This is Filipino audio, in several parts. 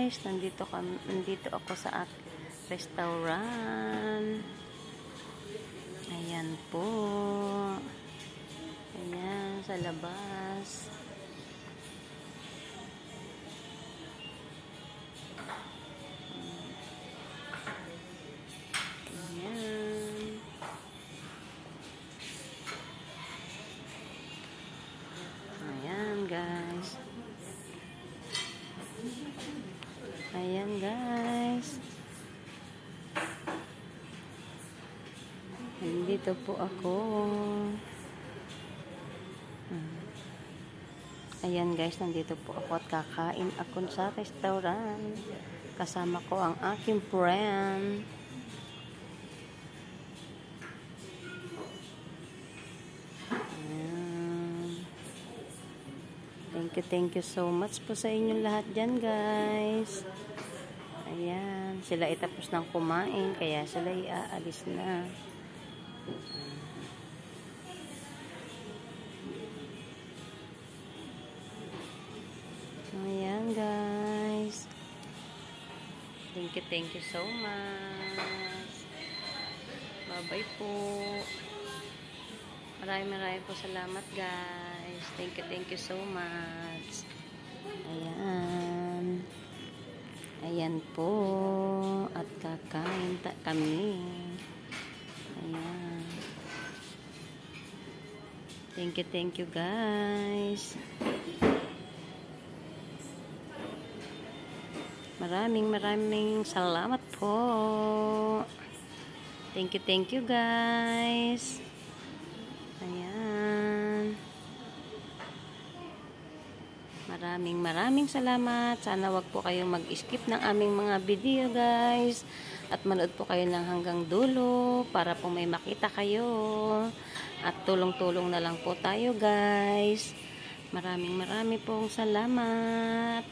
guys, nandito ako sa restaurant. Ayan po. Ayan, sa labas. Ayan. Ayan, guys. Ayan, guys. Nandito po ako. Ayan, guys, nandito po ako at kakain ako sa restaurant. Kasama ko ang aking friend. Ayan. Thank you so much po sa inyong lahat dyan, guys. Ayan, sila itapos ng kumain, kaya sila iaalis na. Ayan, guys. Thank you so much. Bye-bye po. Maraming po salamat, guys. Thank you so much. Ayan. Ayan po. At kakain kami. Ayan. Thank you, guys. Maraming salamat po. Thank you, guys. Ayan. Maraming salamat. Sana wag po kayong mag-skip ng aming mga video, guys. At manood po kayo ng hanggang dulo para po may makita kayo. At tulong-tulong na lang po tayo, guys. Maraming pong salamat.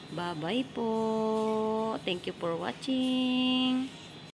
Bye-bye po. Thank you for watching.